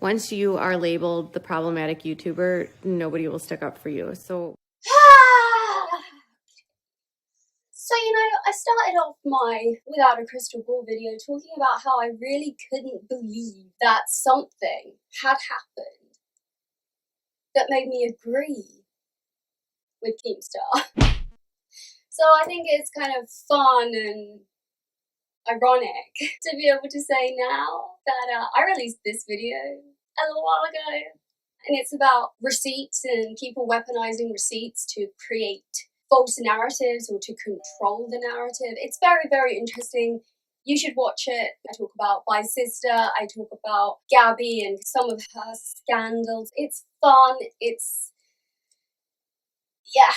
Once you are labeled the problematic YouTuber, nobody will stick up for you. So I started off my Without a Crystal Ball video talking about how I really couldn't believe that something had happened that made me agree with Keemstar. So I think it's kind of fun and ironic to be able to say now that I released this video a little while ago, and it's about receipts and people weaponizing receipts to create false narratives or to control the narrative. It's very, very interesting. You should watch it. I talk about my sister, I talk about Gabby and some of her scandals. It's fun, yeah.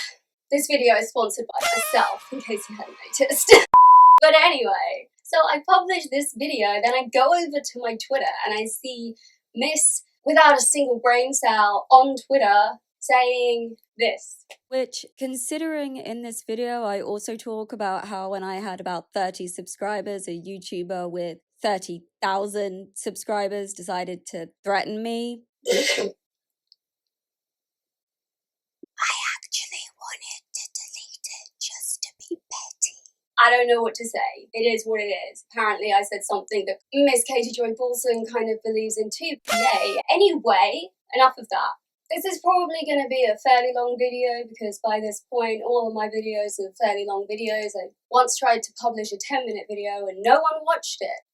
This video is sponsored by myself, in case you hadn't noticed. But anyway, so I publish this video, then I go over to my Twitter and I see Miss Without a Single Brain Cell on Twitter saying this. Which, considering in this video, I also talk about how when I had about 30 subscribers, a YouTuber with 30,000 subscribers decided to threaten me. I don't know what to say. It is what it is. Apparently I said something that Miss Katie Joy Paulson kind of believes in too. Yay. Anyway, enough of that. This is probably going to be a fairly long video because by this point all of my videos are fairly long videos. I once tried to publish a 10-minute video and no one watched it.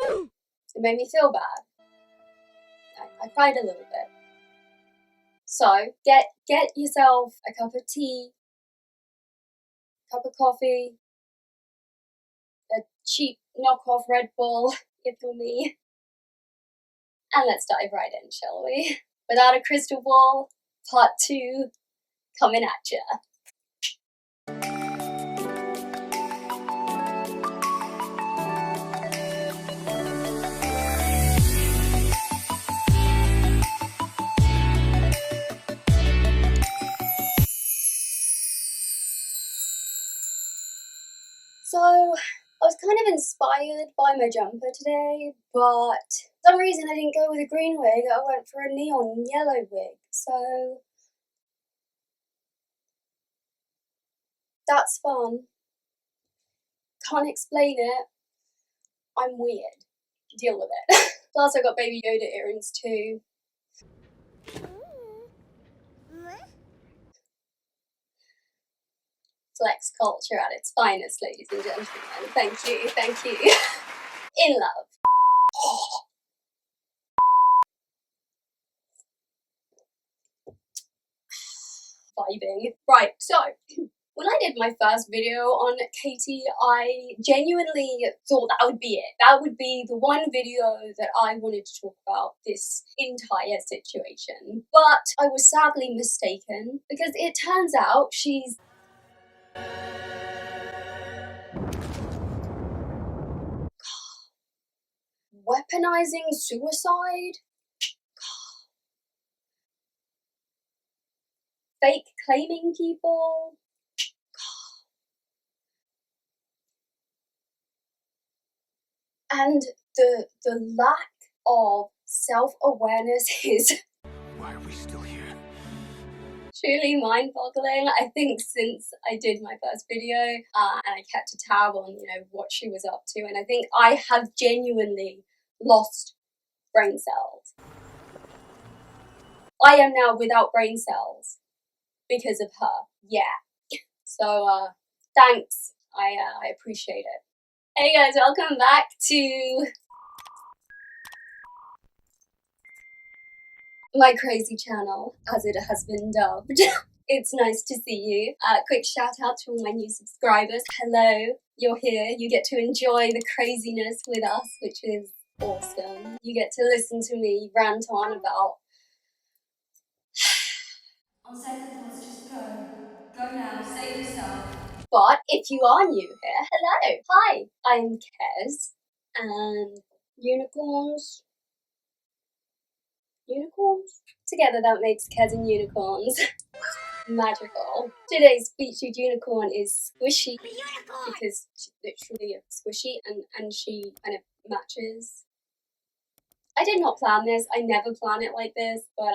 It made me feel bad. I cried a little bit. So, get yourself a cup of tea, a cup of coffee, a cheap knockoff Red Bull, if you're me. And let's dive right in, shall we? Without a Crystal Ball, part 2, coming at ya. So, I was kind of inspired by my jumper today, but for some reason I didn't go with a green wig, I went for a neon yellow wig, so that's fun. Can't explain it. I'm weird. Deal with it. Plus I got Baby Yoda earrings too. Flex culture at its finest, ladies and gentlemen. Thank you, thank you. In love. Vibing. Right, so when I did my first video on Katie, I genuinely thought that would be it. That would be the one video that I wanted to talk about this entire situation. But I was sadly mistaken because it turns out she's weaponizing suicide? Fake claiming people? And the lack of self-awareness is why are we still here? truly mind-boggling. I think since I did my first video and I kept a tab on, what she was up to, and I think I have genuinely lost brain cells. I am now without brain cells because of her. Yeah. So thanks. I appreciate it. Hey guys, welcome back to my crazy channel, as it has been dubbed. It's nice to see you. Quick shout out to all my new subscribers. Hello, you're here. You get to enjoy the craziness with us, which is awesome. You get to listen to me rant on about... On second thoughts, just go. Go now, save yourself. But if you are new here, hello, hi, I'm Kez, and unicorns? Together that makes Kez and unicorns. Magical. Today's featured unicorn is Squishy, because she's literally a squishy and she kind of matches I did not plan this. I never plan it like this, but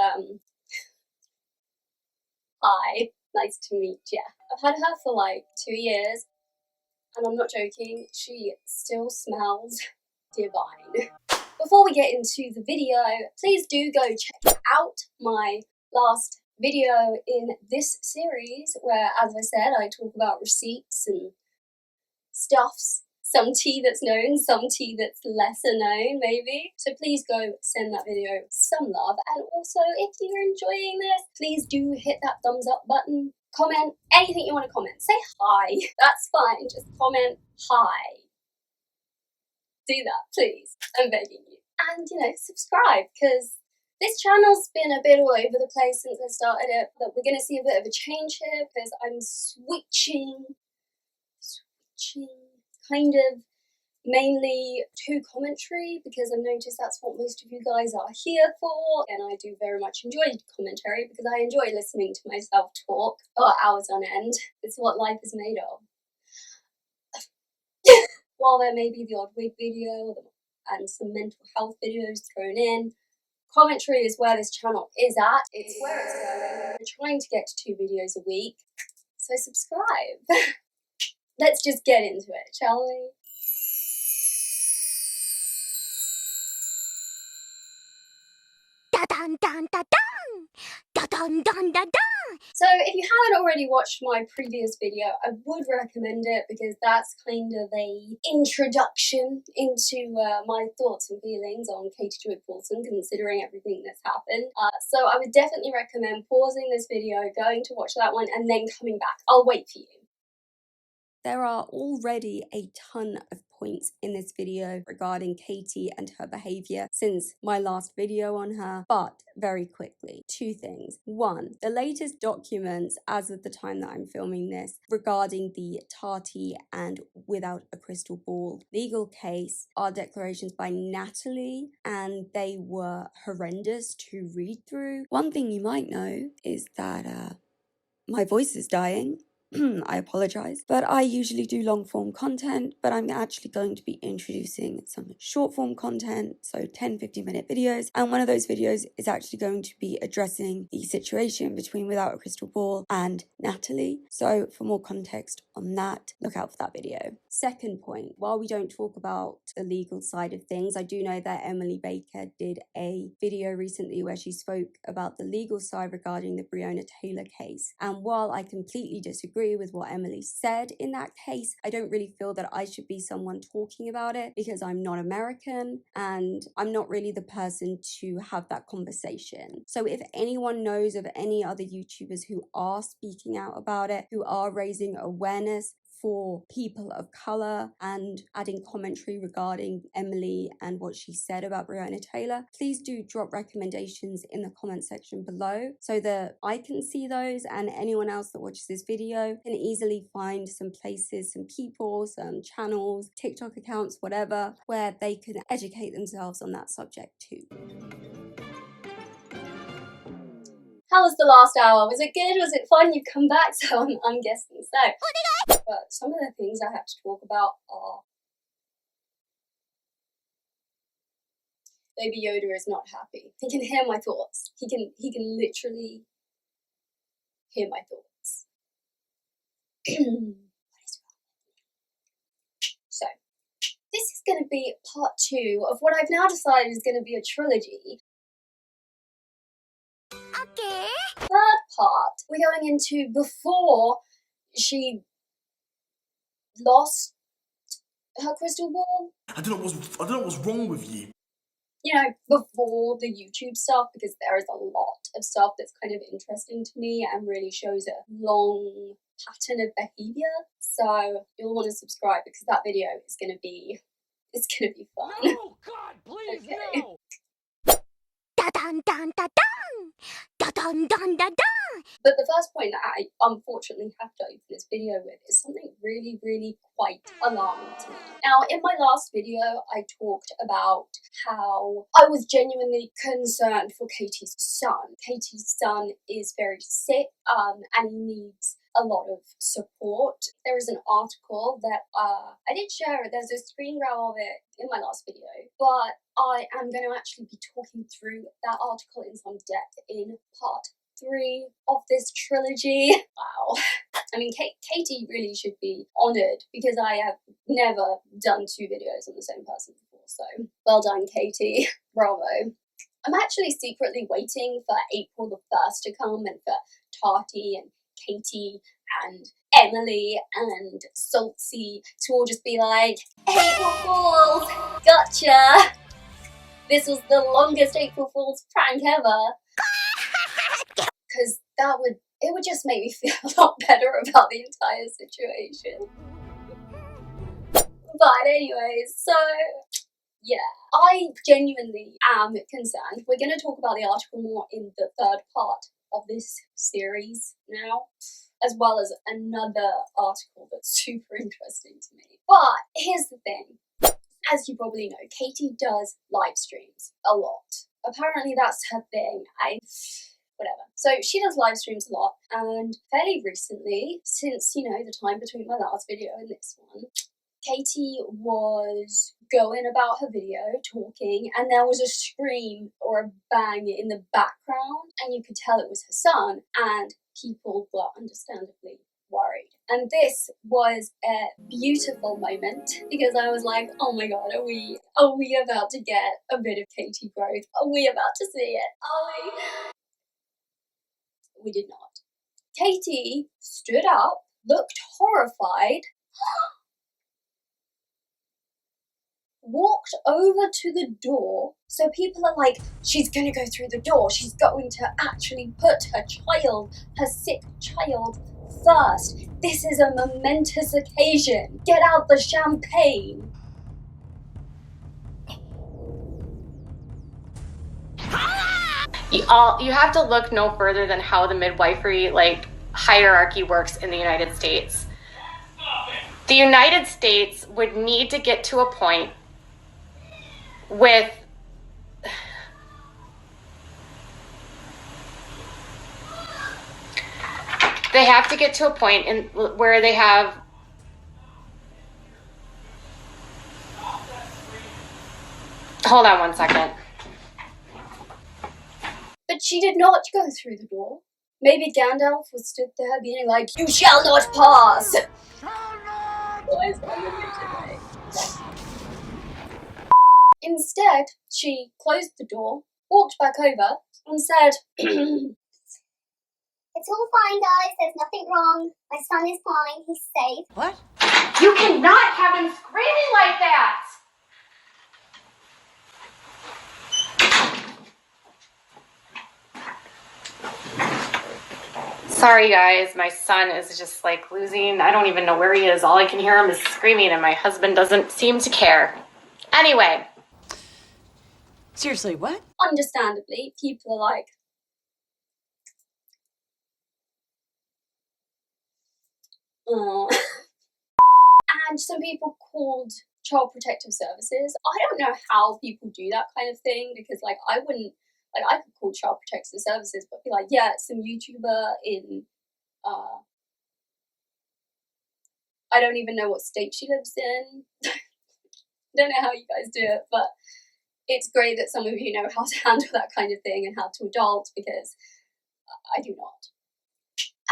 hi, nice to meet ya. I've had her for like 2 years, and I'm not joking, she still smells divine. Before we get into the video, please do go check out my last video in this series where, as I said, I talk about receipts and stuffs. Some tea that's known, some tea that's lesser known, maybe. So please go send that video some love. And also, if you're enjoying this, please do hit that thumbs up button. Comment anything you want to comment. Say hi. That's fine. Just comment hi. Do that, please. I'm begging you. And, subscribe, because this channel's been a bit all over the place since I started it. But we're going to see a bit of a change here, because I'm switching kind of mainly to commentary, because I've noticed that's what most of you guys are here for, and I do very much enjoy commentary because I enjoy listening to myself talk for hours on end. It's what life is made of. While there may be the odd wig video and some mental health videos thrown in, commentary is where this channel is at. It's where it's going. We're trying to get to 2 videos a week, so subscribe. Let's just get into it, shall we? So if you haven't already watched my previous video, I would recommend it, because that's kind of a introduction into my thoughts and feelings on Katie Joy Paulson, considering everything that's happened. So I would definitely recommend pausing this video, going to watch that one, and then coming back. I'll wait for you. There are already a ton of points in this video regarding Katie and her behaviour since my last video on her, but very quickly, 2 things. 1, the latest documents as of the time that I'm filming this regarding the Tati and Without a Crystal Ball legal case are declarations by Natalie, and they were horrendous to read through. One thing you might know is that my voice is dying. I apologise, but I usually do long form content, but I'm actually going to be introducing some short form content, so 10-15 minute videos, and one of those videos is actually going to be addressing the situation between Without a Crystal Ball and Natalie. So for more context on that, look out for that video. Second point, while we don't talk about the legal side of things, I do know that Emily Baker did a video recently where she spoke about the legal side regarding the Breonna Taylor case, and while I completely disagree with what Emily said in that case, I don't really feel that I should be someone talking about it, because I'm not American and I'm not really the person to have that conversation. So if anyone knows of any other YouTubers who are speaking out about it, who are raising awareness for people of colour and adding commentary regarding Emily and what she said about Breonna Taylor, please do drop recommendations in the comment section below so that I can see those, and anyone else that watches this video can easily find some places, some people, some channels, TikTok accounts, whatever, where they can educate themselves on that subject too. How was the last hour? Was it good? Was it fun? You've come back, so I'm guessing so. But some of the things I have to talk about are... Baby Yoda is not happy. He can hear my thoughts. He can literally hear my thoughts. What is wrong? So, this is going to be part 2 of what I've now decided is going to be a trilogy. Okay. Third part, we're going into before she lost her crystal ball. I don't know what's wrong with you. You know, before the YouTube stuff, because there is a lot of stuff that's kind of interesting to me and really shows a long pattern of behavior. So you'll want to subscribe, because that video is going to be, it's going to be fun. Oh God, please Okay. no! Da-dun, dun, da-dun! But the first point that I unfortunately have to open this video with is something really, really quite alarming to me. Now, in my last video, I talked about how I was genuinely concerned for Katie's son. Katie's son is very sick, and he needs a lot of support. There is an article that I did share it. There's a screen grab of it in my last video, but I am going to actually be talking through that article in some depth in part 3 of this trilogy. Wow. I mean, Katie really should be honoured because I have never done 2 videos on the same person before, so well done, Katie. Bravo. I'm actually secretly waiting for April the 1st to come and for Tati and Katie and Emily and Salty to all just be like, April Fools, gotcha! This was the longest April Fool's prank ever. Because it would just make me feel a lot better about the entire situation. But anyways, so yeah, I genuinely am concerned. We're going to talk about the article more in the 3rd part of this series now, as well as another article that's super interesting to me. But here's the thing. As you probably know, Katie does live streams a lot. Apparently that's her thing. Whatever. So she does live streams a lot, and fairly recently, since, you know, the time between my last video and this one, Katie was going about her video, talking, and there was a scream or a bang in the background, and you could tell it was her son, and people were understandably worried. And this was a beautiful moment because I was like, oh my god, are we about to get a bit of Katie growth? Are we about to see it? We did not. Katie stood up, looked horrified, walked over to the door. So people are like, she's gonna go through the door. She's going to actually put her sick child first. This is a momentous occasion. Get out the champagne. You have to look no further than how the midwifery hierarchy works in the United States. The United States would need to get to a point with they have to get to a point where they have hold on one second. But she did not go through the door. Maybe Gandalf was stood there being like, you shall not pass! Why is that today? Instead, she closed the door, walked back over, and said, It's all fine, guys. There's nothing wrong. My son is fine. He's safe. What? You cannot have him screaming like that! Sorry guys, my son is just losing, I don't even know where he is. All I can hear him is screaming and my husband doesn't seem to care. Anyway. Seriously, what? understandably, people are like, and some people called Child Protective Services. I don't know how people do that kind of thing because, I wouldn't, I could call Child Protective Services, but be like, yeah, it's some YouTuber in, I don't even know what state she lives in. Don't know how you guys do it, but it's great that some of you know how to handle that kind of thing and how to adult because I do not.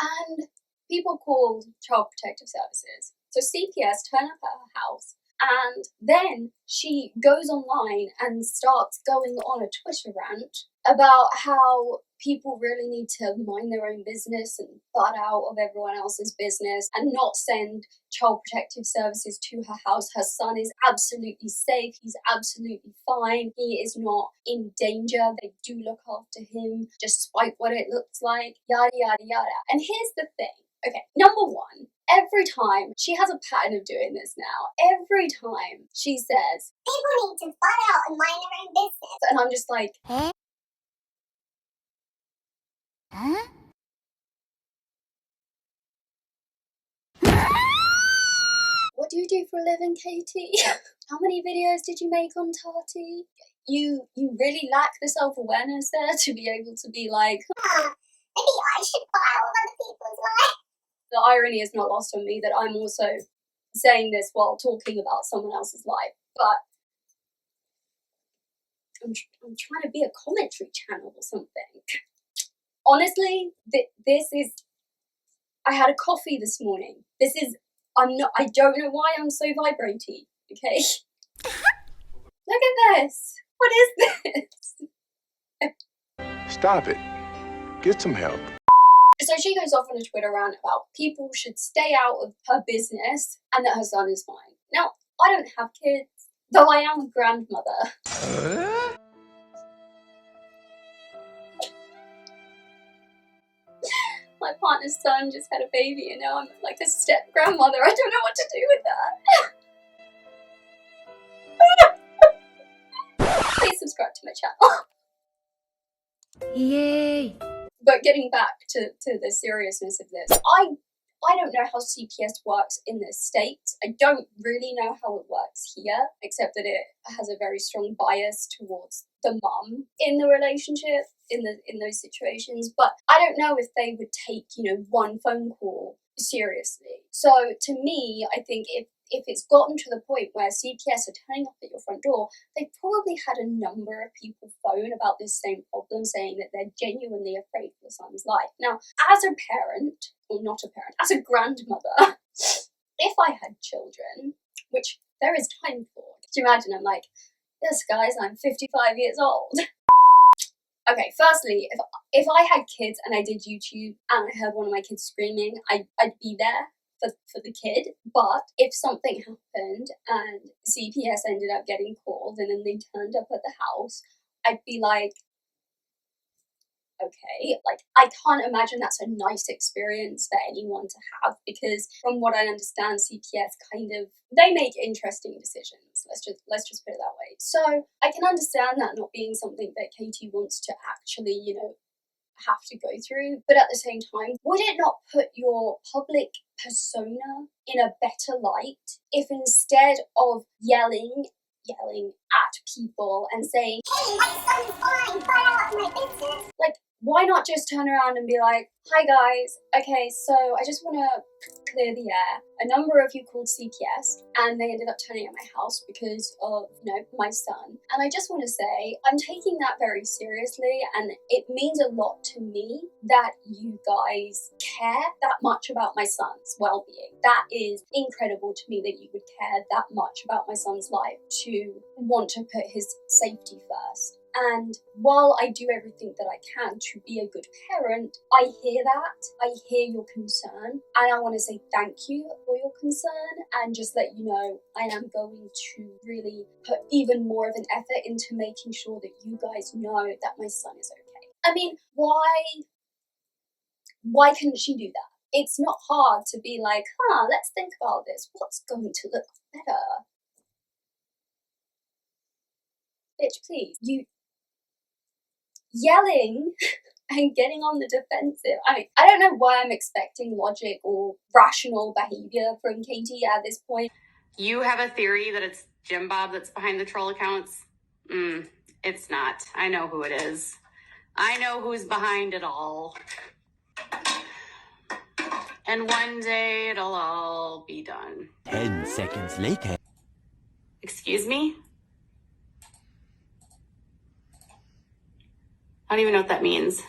And people called Child Protective Services. So CPS turn up at her house and then she goes online and starts going on a Twitter rant about how people really need to mind their own business and butt out of everyone else's business and not send Child Protective Services to her house. Her son is absolutely safe. He's absolutely fine. He is not in danger. They do look after him despite what it looks like. Yada, yada, yada. And here's the thing. Okay, number one, every time, she has a pattern of doing this now, every time she says, People need to butt out and mind their own business. and I'm just like, Huh? What do you do for a living, Katie? How many videos did you make on Tati? You really lack the self-awareness there to be able to be like, Maybe I should file other people's lives. the irony is not lost on me that I'm also saying this while talking about someone else's life, but I'm trying to be a commentary channel or something. Honestly, this is, I had a coffee this morning. I don't know why I'm so vibraty, okay? Look at this. What is this? Stop it. Get some help. So she goes off on a Twitter rant about people should stay out of her business and that her son is fine. Now, I don't have kids, though I am a grandmother. My partner's son just had a baby and now I'm like a step grandmother. I don't know what to do with that. Please subscribe to my channel. Yay! But getting back to the seriousness of this, I don't know how CPS works in the States. I don't really know how it works here, except that it has a very strong bias towards the mum in the relationship, in those situations. But I don't know if they would take, one phone call seriously. So to me, I think if it's gotten to the point where CPS are turning up at your front door, they've probably had a number of people phone about this same problem, saying that they're genuinely afraid for their son's life. Now, as a parent, or not a parent, as a grandmother, if I had children, which there is time for, could you imagine? I'm like, yes, guys, I'm 55 years old. Okay, firstly, if I had kids and I did YouTube and I heard one of my kids screaming, I'd be there for the kid. But if something happened and CPS ended up getting called and then they turned up at the house, I'd be like, okay, like I can't imagine that's a nice experience for anyone to have, because from what I understand, CPS they make interesting decisions. Let's just put it that way. So I can understand that not being something that Katie wants to actually, have to go through. But at the same time, would it not put your public persona in a better light if instead of yelling at people and saying, Hey, my son's fine, fly out of my business. like, why not just turn around and be like, hi guys, okay, so I just want to clear the air. A number of you called CPS and they ended up turning at my house because of, my son. And I just want to say, I'm taking that very seriously, and it means a lot to me that you guys care that much about my son's well-being. That is incredible to me, that you would care that much about my son's life to want to put his safety first. And while I do everything that I can to be a good parent, I hear that, I hear your concern, and I want to say thank you for your concern and just let you know I am going to really put even more of an effort into making sure that you guys know that my son is okay. I mean, why couldn't she do that? It's not hard to be like, let's think about this. What's going to look better? Bitch, please. Yelling and getting on the defensive. I mean, I don't know why I'm expecting logic or rational behavior from Katie at this point. You have a theory that it's Jim Bob that's behind the troll accounts? It's not. I know who it is. I know who's behind it all. And one day it'll all be done. 10 seconds later. Excuse me? I don't even know what that means.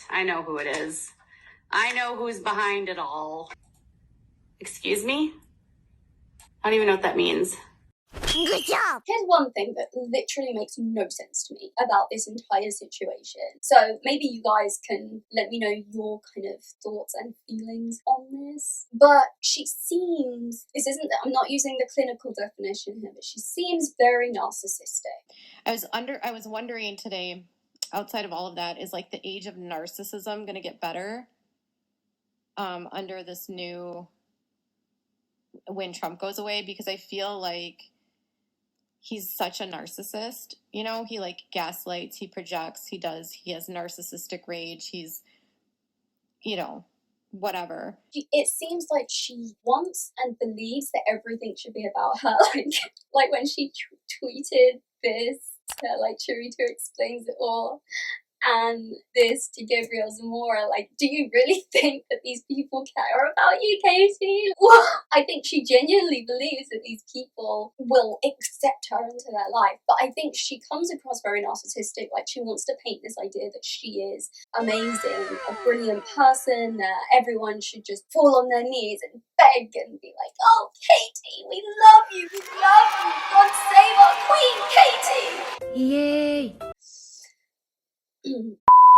I know who it is. I know who's behind it all. Excuse me? I don't even know what that means. Good job. Here's one thing that literally makes no sense to me about this entire situation. So maybe you guys can let me know your kind of thoughts and feelings on this. But she seems, I'm not using the clinical definition here, but she seems very narcissistic. I was wondering today, outside of all of that, is like the age of narcissism going to get better under this new, when Trump goes away? Because I feel like he's such a narcissist. You know, he like gaslights, he projects, he has narcissistic rage. He's, you know, whatever. It seems like she wants and believes that everything should be about her. Like when she tweeted this, like Churrito explains it all, and this to Gabriel Zamora, like, do you really think that these people care about you, Katie? I think she genuinely believes that these people will accept her into their life, but I think she comes across very narcissistic, like she wants to paint this idea that she is amazing, a brilliant person, that everyone should just fall on their knees and beg and be like, oh, Katie, we love you, God save our queen, Katie! Yay!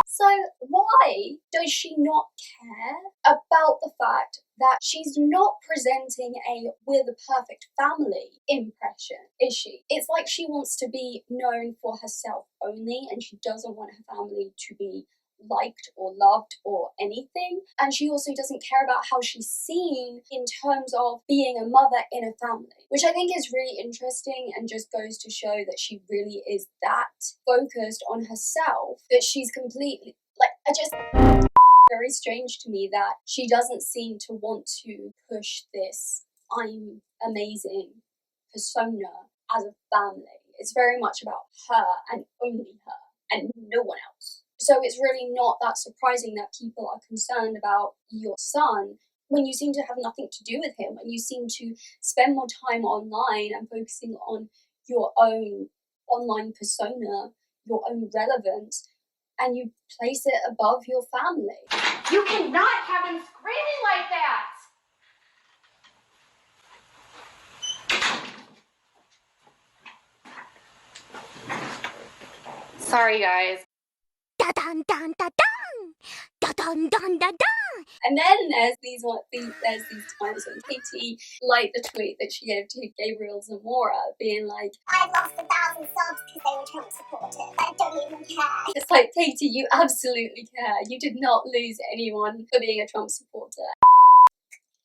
So why does she not care about the fact that she's not presenting a we're the perfect family impression, is she? It's like she wants to be known for herself only, and she doesn't want her family to be liked or loved or anything. And she also doesn't care about how she's seen in terms of being a mother in a family, which I think is really interesting and just goes to show that she really is that focused on herself that she's completely, very strange to me that she doesn't seem to want to push this I'm amazing persona as a family. It's very much about her and only her and no one else. So it's really not that surprising that people are concerned about your son when you seem to have nothing to do with him, and you seem to spend more time online and focusing on your own online persona, your own relevance, and you place it above your family. You cannot have him screaming like that! Sorry, guys. Da-dun, dun, da-dun! Da-dun, dun, da-dun! And then there's these times when Katie liked the tweet that she gave to Gabriel Zamora, being like, I've lost 1,000 subs because they were Trump supporters. I don't even care. it's like, Katie, you absolutely care. You did not lose anyone for being a Trump supporter.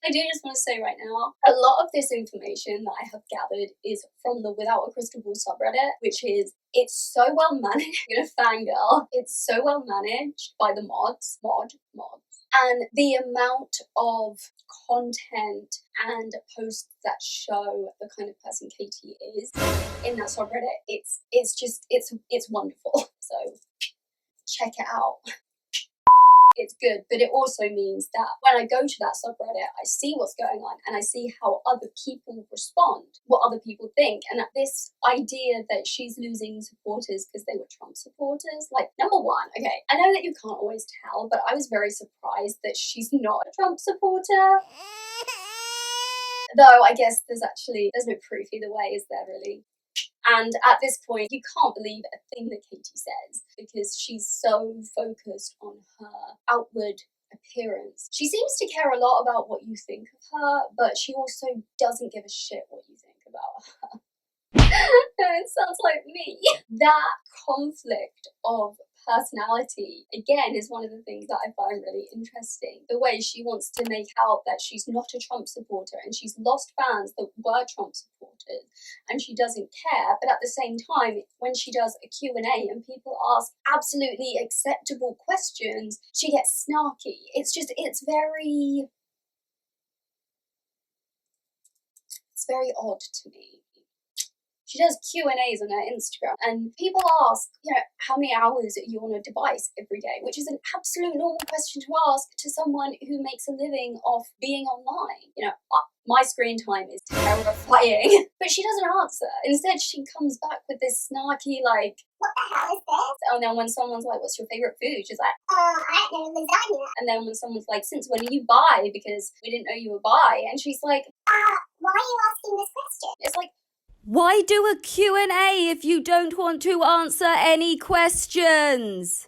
I do just want to say right now, a lot of this information that I have gathered is from the Without a Crystal Ball subreddit, which is, it's so well managed. I'm gonna fangirl. It's so well managed by the mods. And the amount of content and posts that show the kind of person Katie is in that subreddit, it's wonderful. So check it out. It's good, but it also means that when I go to that subreddit, I see what's going on and I see how other people respond, what other people think. And this idea that she's losing supporters because they were Trump supporters, like, number one, okay, I know that you can't always tell, but I was very surprised that she's not a Trump supporter. Though I guess there's no proof either way, is there really? And at this point, you can't believe a thing that Katie says because she's so focused on her outward appearance. She seems to care a lot about what you think of her, but she also doesn't give a shit what you think about her. It sounds like me. That conflict of personality, again, is one of the things that I find really interesting. The way she wants to make out that she's not a Trump supporter and she's lost fans that were Trump supporters and she doesn't care, but at the same time, when she does a Q&A and people ask absolutely acceptable questions, she gets snarky. It's very odd to me. She does Q&As on her Instagram, and people ask, how many hours are you on a device every day, which is an absolute normal question to ask to someone who makes a living off being online. My screen time is terrifying, but she doesn't answer. Instead, she comes back with this snarky, like, what the hell is this? And then when someone's like, what's your favourite food? She's like, I don't know lasagna. And then when someone's like, since when are you bi? Because we didn't know you were bi. And she's like, why are you asking this question? It's like, why do a Q&A if you don't want to answer any questions?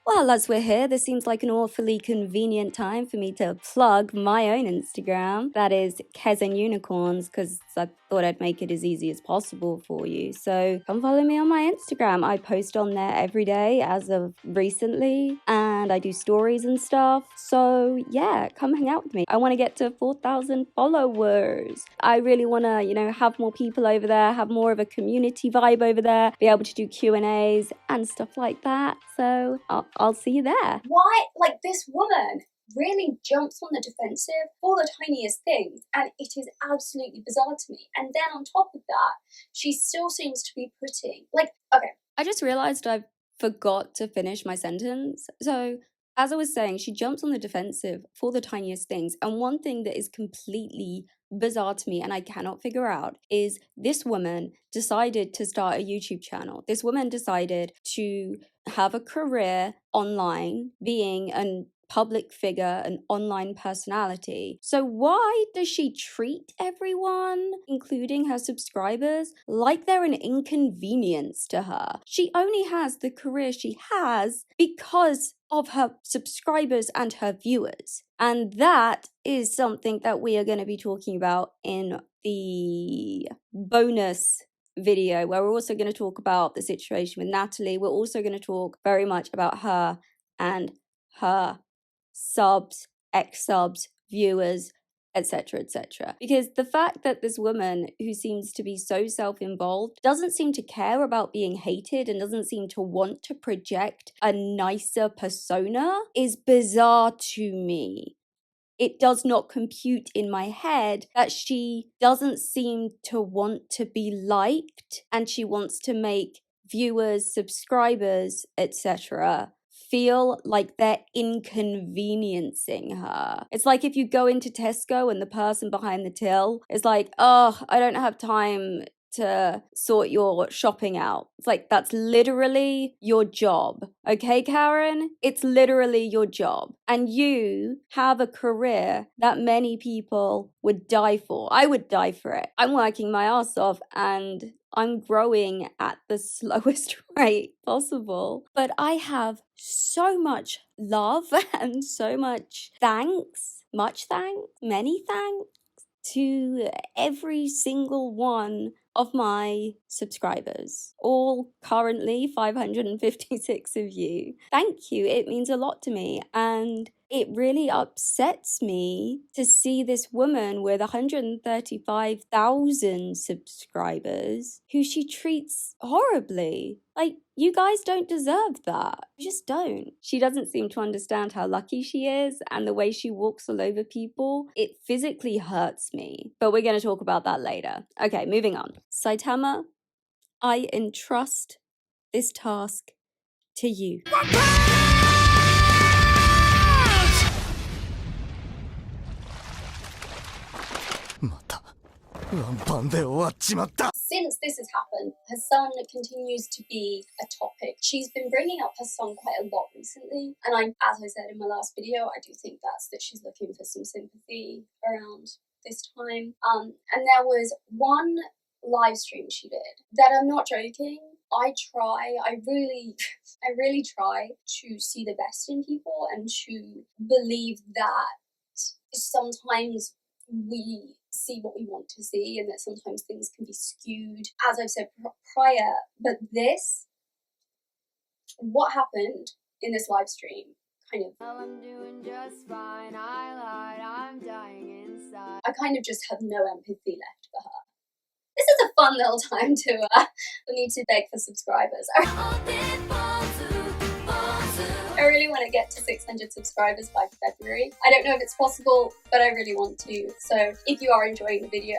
Well, as we're here, this seems like an awfully convenient time for me to plug my own Instagram. That is kezandunicorns, because I thought I'd make it as easy as possible for you. So come follow me on my Instagram. I post on there every day as of recently, and I do stories and stuff. So yeah, come hang out with me. I want to get to 4,000 followers. I really want to, have more people over there, have more of a community vibe over there, be able to do Q&As and stuff like that. So I'll see you there. Why, this woman really jumps on the defensive for the tiniest things, and it is absolutely bizarre to me. And then on top of that, she still seems to be putting, okay. I just realised I forgot to finish my sentence. So, as I was saying, she jumps on the defensive for the tiniest things. And one thing that is completely bizarre to me and I cannot figure out is this woman decided to start a YouTube channel. This woman decided to have a career online, being a public figure, an online personality. So why does she treat everyone, including her subscribers, like they're an inconvenience to her? She only has the career she has because of her subscribers and her viewers. And that is something that we are going to be talking about in the bonus video, where we're also going to talk about the situation with Natalie. We're also going to talk very much about her and her subs, ex-subs, viewers, etc., etc. Because the fact that this woman, who seems to be so self-involved, doesn't seem to care about being hated and doesn't seem to want to project a nicer persona is bizarre to me. It does not compute in my head that she doesn't seem to want to be liked and she wants to make viewers, subscribers, etc. feel like they're inconveniencing her. It's like if you go into Tesco and the person behind the till is like, oh, I don't have time to sort your shopping out. It's like, that's literally your job. Okay, Karen? It's literally your job. And you have a career that many people would die for. I would die for it. I'm working my ass off and I'm growing at the slowest rate possible. But I have so much love and so much thanks, many thanks to every single one of my subscribers, all currently 556 of you. Thank you. It means a lot to me. And it really upsets me to see this woman with 135,000 subscribers who she treats horribly. Like, you guys don't deserve that. You just don't. She doesn't seem to understand how lucky she is, and the way she walks all over people, it physically hurts me. But we're going to talk about that later. Okay, moving on. Saitama, I entrust this task to you. Since this has happened, her son continues to be a topic. She's been bringing up her son quite a lot recently, and as I said in my last video, I do think that she's looking for some sympathy around this time. And there was one live stream she did that, I'm not joking, I really try to see the best in people and to believe that sometimes we see what we want to see and that sometimes things can be skewed, as I've said prior. But what happened in this live stream kind of, I'm doing just fine, I lied, I'm dying inside. I kind of just have no empathy left for her. This is a fun little time for me to beg for subscribers. I really want to get to 600 subscribers by February. I don't know if it's possible, but I really want to. So if you are enjoying the video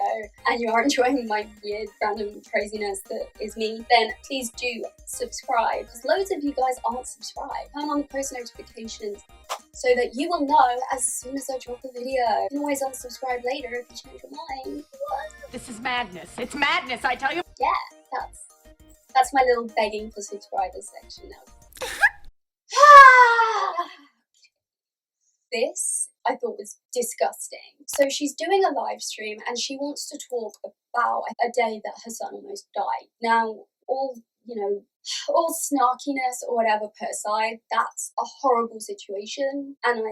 and you are enjoying my weird, random craziness that is me, then please do subscribe. Because loads of you guys aren't subscribed. Turn on the post notifications so that you will know as soon as I drop a video. You can always unsubscribe later if you change your mind. What? This is madness. It's madness, I tell you. Yeah, that's my little begging for subscribers section now. This I thought was disgusting. So she's doing a live stream and she wants to talk about a day that her son almost died. Now, all you know, all snarkiness or whatever per side, that's a horrible situation, and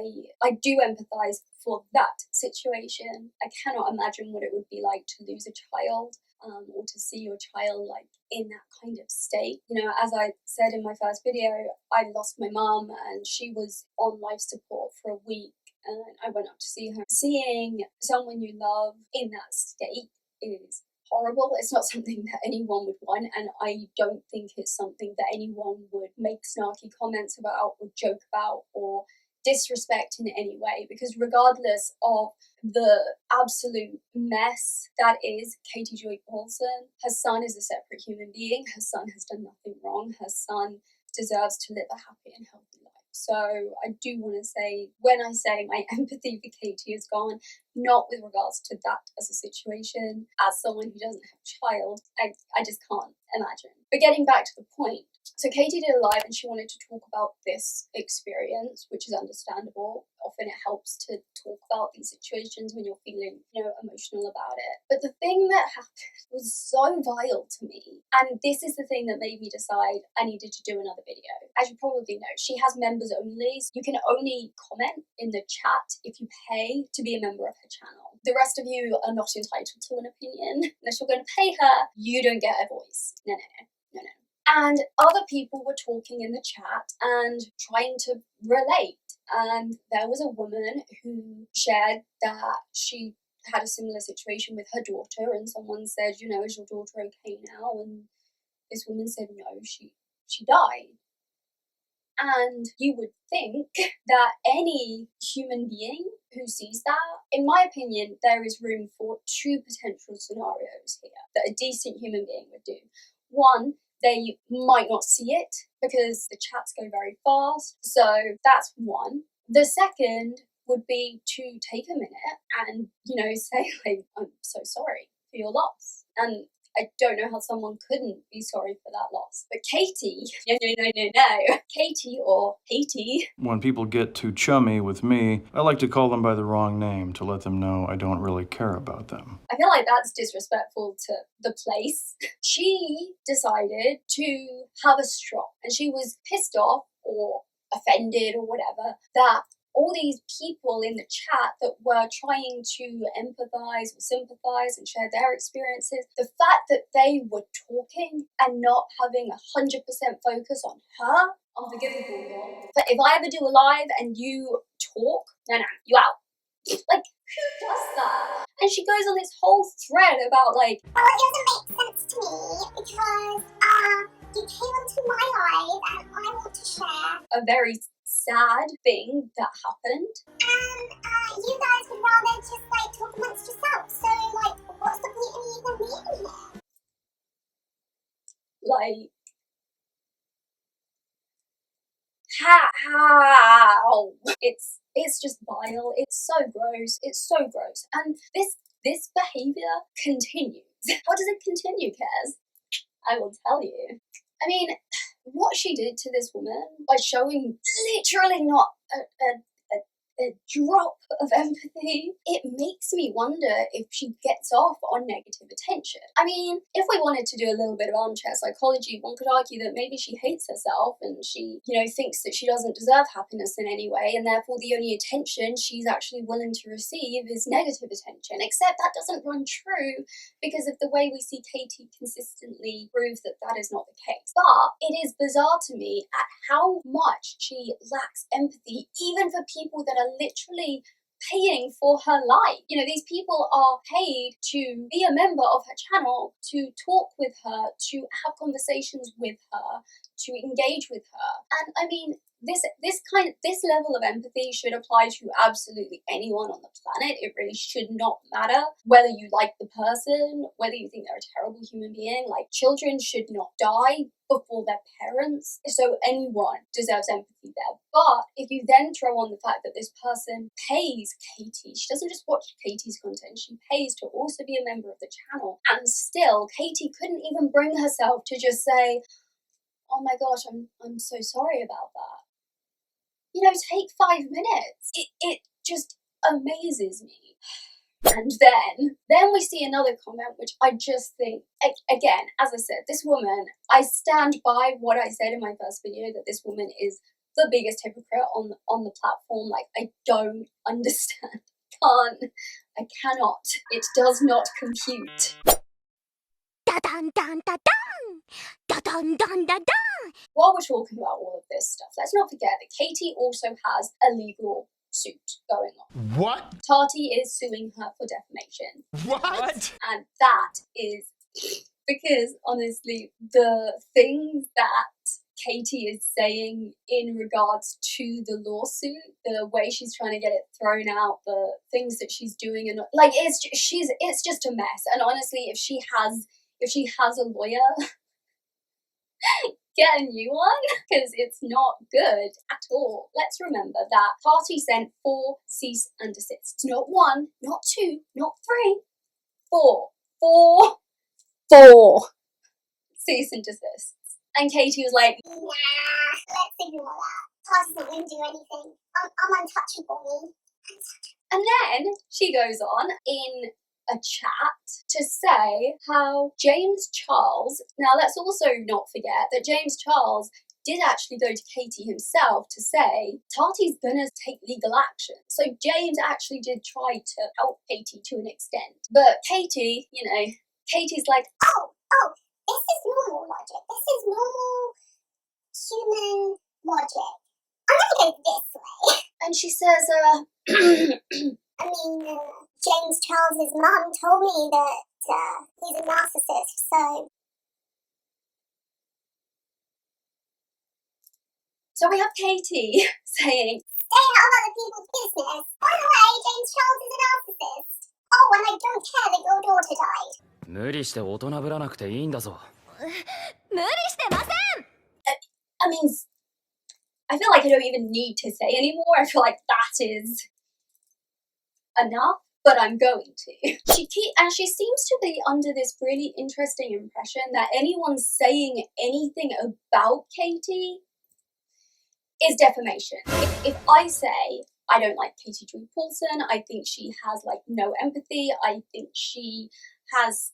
I do empathise for that situation. I cannot imagine what it would be like to lose a child, or to see your child like in that kind of state. You know, as I said in my first video, I lost my mum and she was on life support for a week, and I went up to see her. Seeing someone you love in that state is horrible. It's not something that anyone would want, and I don't think it's something that anyone would make snarky comments about or joke about or disrespect in any way, because regardless of the absolute mess that is Katie Joy Paulson, her son is a separate human being. Her son has done nothing wrong. Her son deserves to live a happy and healthy life. So I do want to say, when I say my empathy for Katie is gone, not with regards to that as a situation, as someone who doesn't have a child, I just can't imagine. But getting back to the point, so Katie did a live and she wanted to talk about this experience, which is understandable. Often it helps to talk about these situations when you're feeling, you know, emotional about it. But the thing that happened was so vile to me. And this is the thing that made me decide I needed to do another video. As you probably know, she has members only. So you can only comment in the chat if you pay to be a member of her channel. The rest of you are not entitled to an opinion. Unless you're going to pay her, you don't get a voice. No. And other people were talking in the chat and trying to relate. And there was a woman who shared that she had a similar situation with her daughter, and someone said, you know, is your daughter okay now? And this woman said, no, she died. And you would think that any human being who sees that, in my opinion, there is room for two potential scenarios here that a decent human being would do. One, they might not see it because the chats go very fast. So that's one. The second would be to take a minute and, you know, say, like, I'm so sorry for your loss. And I don't know how someone couldn't be sorry for that loss. But Katie, no. Katie or Haiti. When people get too chummy with me, I like to call them by the wrong name to let them know I don't really care about them. I feel like that's disrespectful to the place. She decided to have a straw, and she was pissed off or offended or whatever that all these people in the chat that were trying to empathize or sympathize and share their experiences, the fact that they were talking and not having 100% focus on her, unforgivable, y'all. But if I ever do a live and you talk, no, you out. Like, who does that? And she goes on this whole thread about, like, well, it doesn't make sense to me because you came onto my live and I want to share a very sad thing that happened. And you guys would rather just like talk amongst yourselves. So like, what's the point of even being here? Like, how? It's just vile. It's so gross. It's so gross. And this behavior continues. How does it continue, Kez? I will tell you. I mean, what she did to this woman by showing literally not a drop of empathy, it makes me wonder if she gets off on negative attention. I mean, if we wanted to do a little bit of armchair psychology, one could argue that maybe she hates herself and she, you know, thinks that she doesn't deserve happiness in any way, and therefore the only attention she's actually willing to receive is negative attention. Except that doesn't run true because of the way we see Katie consistently prove that that is not the case. But it is bizarre to me at how much she lacks empathy, even for people that are literally paying for her life. You know, these people are paid to be a member of her channel, to talk with her, to have conversations with her, to engage with her. And I mean, this level of empathy should apply to absolutely anyone on the planet. It really should not matter whether you like the person, whether you think they're a terrible human being. Like, children should not die before their parents, so anyone deserves empathy there. But if you then throw on the fact that this person pays Katie, she doesn't just watch Katie's content, she pays to also be a member of the channel, and still Katie couldn't even bring herself to just say, oh my gosh, I'm so sorry about that. You know, take 5 minutes. It just amazes me. And then we see another comment, which I just think, again, as I said, this woman, I stand by what I said in my first video, that this woman is the biggest hypocrite on the platform. Like, I don't understand. I cannot. It does not compute. While we're talking about all of this stuff, let's not forget that Katie also has a legal suit going on. What? Tati is suing her for defamation. What? And that is because, honestly, the things that Katie is saying in regards to the lawsuit, the way she's trying to get it thrown out, the things that she's doing, and like it's just a mess. And honestly, if she has a lawyer, get a new one, because it's not good at all. Let's remember that Tati sent 4 cease and desists. Not 1, not 2, not 3, 4. 4 cease and desists. And Katie was like, nah, let's ignore that. Tati isn't going to do anything. I'm untouchable, me. And then she goes on in a chat to say how James Charles, now let's also not forget that James Charles did actually go to Katie himself to say Tati's gonna take legal action. So James actually did try to help Katie to an extent. But Katie, Katie's like, oh, this is normal logic. This is normal human logic. I'm gonna go this way. And she says, I mean, James Charles's mum told me that he's a narcissist, so... So we have Katie saying, stay out of other people's business. By the way, James Charles is a narcissist. Oh, and I don't care that your daughter died. 無理して大人ぶらなくていいんだぞ。無理してません! I mean, I feel like I don't even need to say anymore. I feel like that is enough, but I'm going to. She seems to be under this really interesting impression that anyone saying anything about Katie is defamation. If I say I don't like Katie Joy Paulson, I think she has like no empathy, I think she has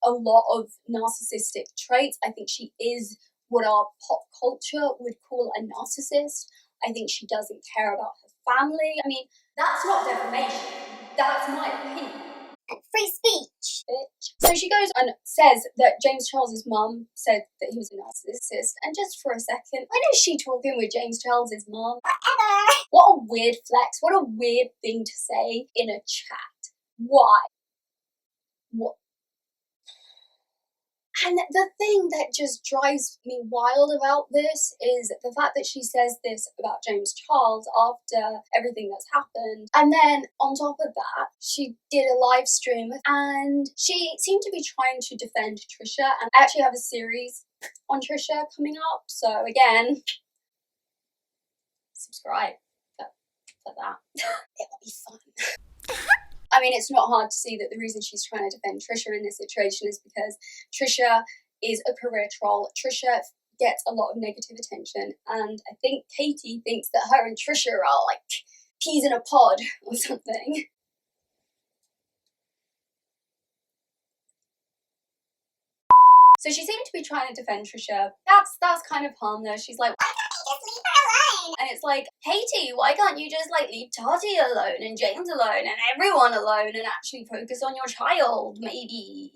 a lot of narcissistic traits, I think she is what our pop culture would call a narcissist, I think she doesn't care about her family. I mean, that's not defamation, that's my opinion. Free speech, bitch. So she goes and says that James Charles's mum said that he was a narcissist, and just for a second, when is she talking with James Charles's mum? Whatever. What a weird flex, what a weird thing to say in a chat. Why? What? And the thing that just drives me wild about this is the fact that she says this about James Charles after everything that's happened. And then on top of that, she did a live stream and she seemed to be trying to defend Trisha. And I actually have a series on Trisha coming up. So again, subscribe for that. It will be fun. I mean, it's not hard to see that the reason she's trying to defend Trisha in this situation is because Trisha is a career troll. Trisha gets a lot of negative attention, and I think Katie thinks that her and Trisha are like peas in a pod or something. So she seemed to be trying to defend Trisha. That's kind of harmless. She's like, why can't you just leave her alone? And it's like, Katie, why can't you just like leave Tati alone and James alone and everyone alone and actually focus on your child, maybe?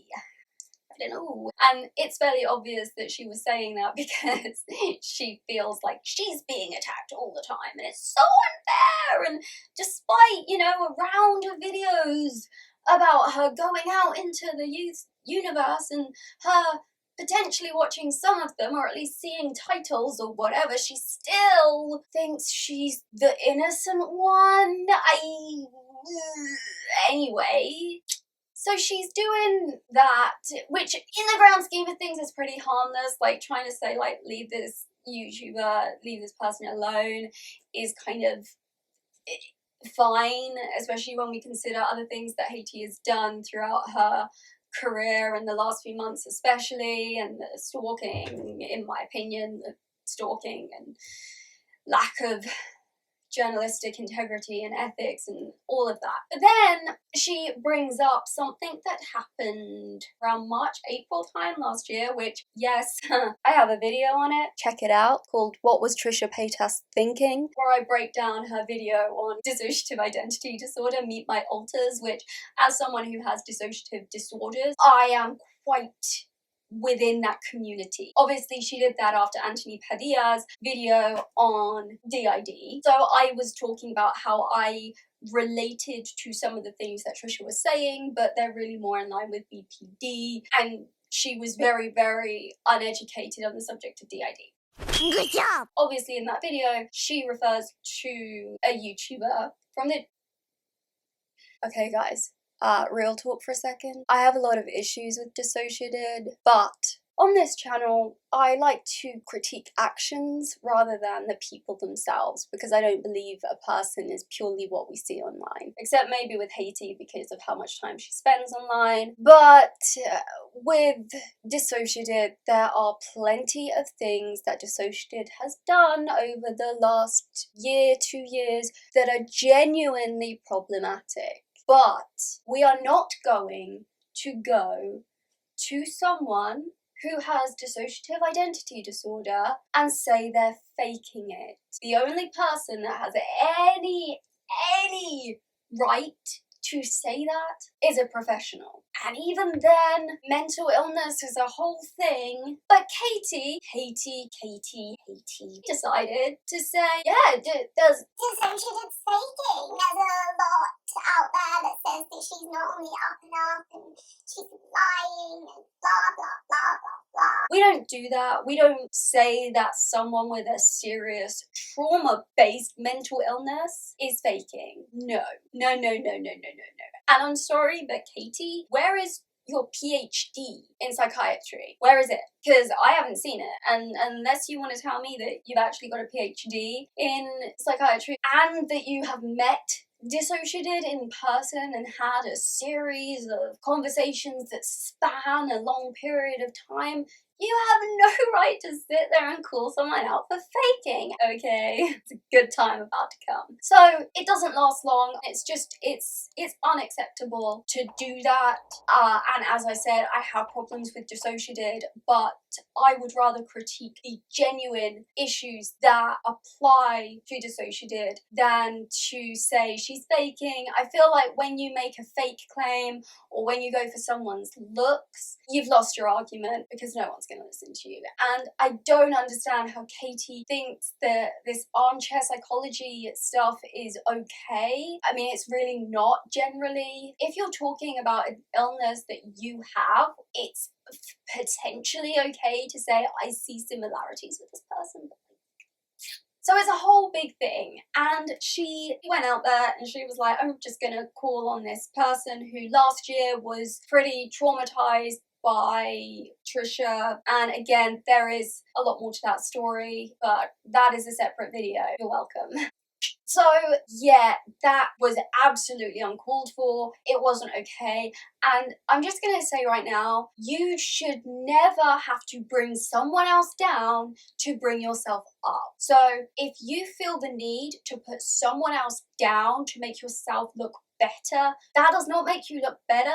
I don't know. And it's fairly obvious that she was saying that because she feels like she's being attacked all the time and it's so unfair. And despite, a round of videos about her going out into the youth universe and her potentially watching some of them or at least seeing titles or whatever, she still thinks she's the innocent one. Anyway, so she's doing that, which in the grand scheme of things is pretty harmless, like trying to say like leave this YouTuber, leave this person alone is kind of fine, especially when we consider other things that Haiti has done throughout her career in the last few months especially, and the stalking, in my opinion, the stalking and lack of journalistic integrity and ethics and all of that. But then she brings up something that happened around March, April time last year, which, yes, I have a video on it. Check it out, called What Was Trisha Paytas Thinking?, where I break down her video on dissociative identity disorder, Meet My Alters, which, as someone who has dissociative disorders, I am quite within that community. Obviously, she did that after Anthony Padilla's video on DID. So I was talking about how I related to some of the things that Trisha was saying, but they're really more in line with BPD, and she was very, very uneducated on the subject of DID. Good job! Obviously, in that video, she refers to a YouTuber from the... Okay, guys. Real talk for a second. I have a lot of issues with dissociated, but on this channel, I like to critique actions rather than the people themselves, because I don't believe a person is purely what we see online. Except maybe with Haiti because of how much time she spends online. But with dissociated, there are plenty of things that dissociated has done over the last year, 2 years, that are genuinely problematic. But we are not going to go to someone who has dissociative identity disorder and say they're faking it. The only person that has any right to say that is a professional. And even then, mental illness is a whole thing. But Katie decided to say, yeah, does Dissociative faking. There's a lot out there that says that she's not only up and up and she's lying and blah, blah, blah, blah, blah. We don't do that. We don't say that someone with a serious trauma-based mental illness is faking. No. And I'm sorry, but Katie, where is your PhD in psychiatry? Where is it? Because I haven't seen it. And unless you want to tell me that you've actually got a PhD in psychiatry and that you have met dissociated in person and had a series of conversations that span a long period of time, you have no right to sit there and call someone out for faking, okay? It's a good time about to come. So it doesn't last long. It's just, it's unacceptable to do that. And as I said, I have problems with dissociated, but I would rather critique the genuine issues that apply to dissociated than to say she's faking. I feel like when you make a fake claim or when you go for someone's looks, you've lost your argument because no one's going to listen to you. And I don't understand how Katie thinks that this armchair psychology stuff is okay. I mean, it's really not generally. If you're talking about an illness that you have, it's potentially okay to say, I see similarities with this person. So it's a whole big thing, and she went out there and she was like, I'm just gonna call on this person who last year was pretty traumatized by Trisha, and again, there is a lot more to that story, but that is a separate video. You're welcome. So yeah, that was absolutely uncalled for. It wasn't okay. And I'm just going to say right now, you should never have to bring someone else down to bring yourself up. So if you feel the need to put someone else down to make yourself look better, that does not make you look better.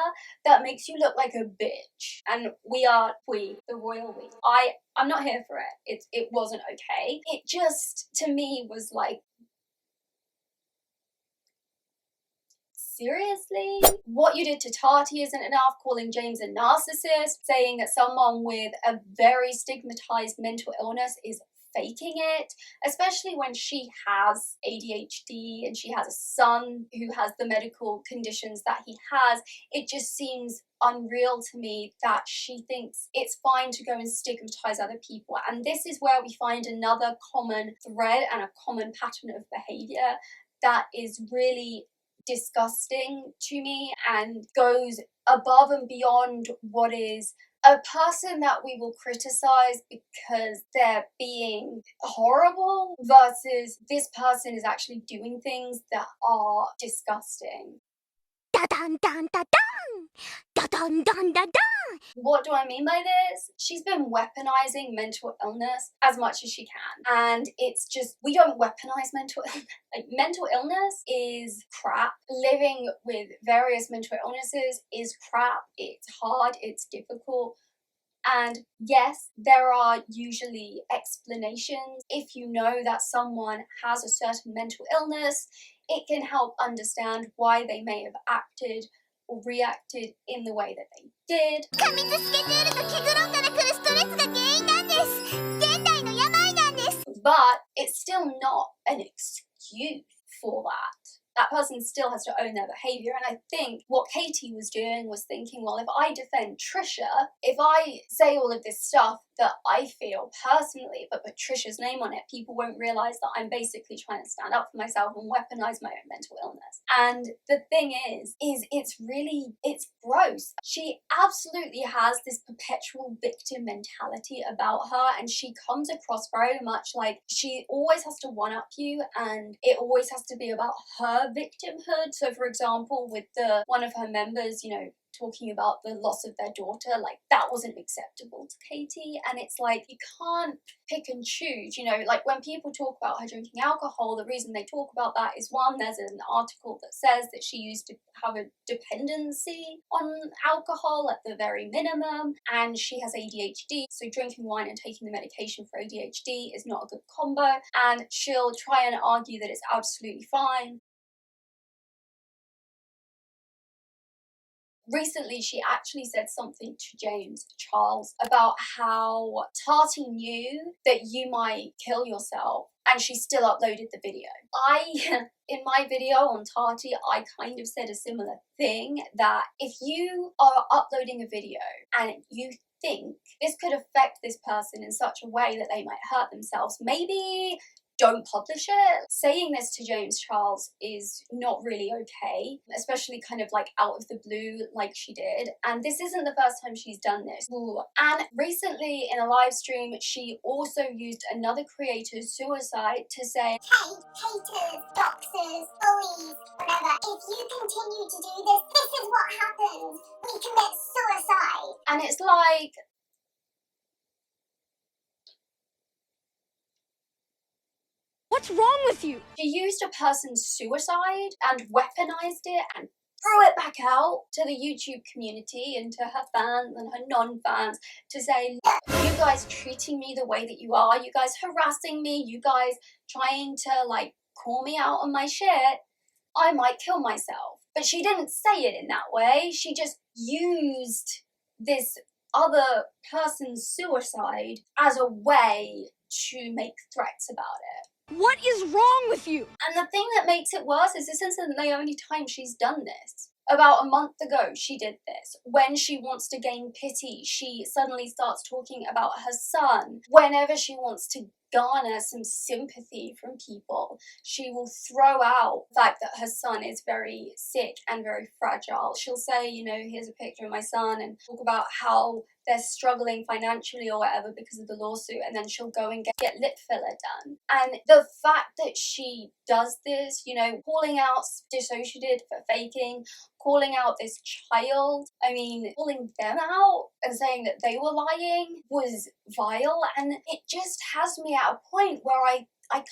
That makes you look like a bitch. And we, the royal we. I'm not here for it. It wasn't okay. It just, to me, was like, seriously? What you did to Tati isn't enough, calling James a narcissist, saying that someone with a very stigmatized mental illness is faking it, especially when she has ADHD and she has a son who has the medical conditions that he has. It just seems unreal to me that she thinks it's fine to go and stigmatize other people. And this is where we find another common thread and a common pattern of behavior that is really disgusting to me and goes above and beyond what is a person that we will criticize because they're being horrible versus this person is actually doing things that are disgusting. What do I mean by this? She's been weaponizing mental illness as much as she can. And it's just, we don't weaponize mental illness. Like, mental illness is crap. Living with various mental illnesses is crap. It's hard, it's difficult. And yes, there are usually explanations. If you know that someone has a certain mental illness, it can help understand why they may have acted or reacted in the way that they did. But it's still not an excuse for that. That person still has to own their behaviour. And I think what Katie was doing was thinking, well, if I defend Trisha, if I say all of this stuff that I feel personally, but put Trisha's name on it, people won't realise that I'm basically trying to stand up for myself and weaponise my own mental illness. And the thing is it's gross. She absolutely has this perpetual victim mentality about her, and she comes across very much like she always has to one-up you, and it always has to be about her victimhood. So for example, with one of her members, you know, talking about the loss of their daughter, like, that wasn't acceptable to Katie. And it's like, you can't pick and choose, you know, like when people talk about her drinking alcohol, the reason they talk about that is, one, there's an article that says that she used to have a dependency on alcohol at the very minimum, and she has ADHD, so drinking wine and taking the medication for ADHD is not a good combo, and she'll try and argue that it's absolutely fine. Recently, she actually said something to James Charles about how Tati knew that you might kill yourself, and she still uploaded the video. In my video on Tati, I kind of said a similar thing, that if you are uploading a video and you think this could affect this person in such a way that they might hurt themselves, maybe don't publish it. Saying this to James Charles is not really okay, especially kind of like out of the blue like she did. And this isn't the first time she's done this. Ooh. And recently in a live stream, she also used another creator's suicide to say, Hey, haters, doxers, bullies, whatever, if you continue to do this, this is what happens. We commit suicide. And it's like, What's wrong with you? she used a person's suicide and weaponized it and threw it back out to the YouTube community and to her fans and her non-fans to say, look, you guys treating me the way that you are, you guys harassing me, you guys trying to like call me out on my shit, I might kill myself. But she didn't say it in that way. She just used this other person's suicide as a way to make threats about it. What is wrong with you? And the thing that makes it worse is this isn't the only time she's done this. About a month ago, she did this. When she wants to gain pity, she suddenly starts talking about her son. Whenever she wants to garner some sympathy from people, she will throw out the fact that her son is very sick and very fragile. She'll say, you know, here's a picture of my son, and talk about how they're struggling financially or whatever because of the lawsuit, and then she'll go and get lip filler done. And the fact that she does this, you know, calling out Dissociated for faking, calling out this child, I mean, calling them out and saying that they were lying was vile, and it just has me at a point where I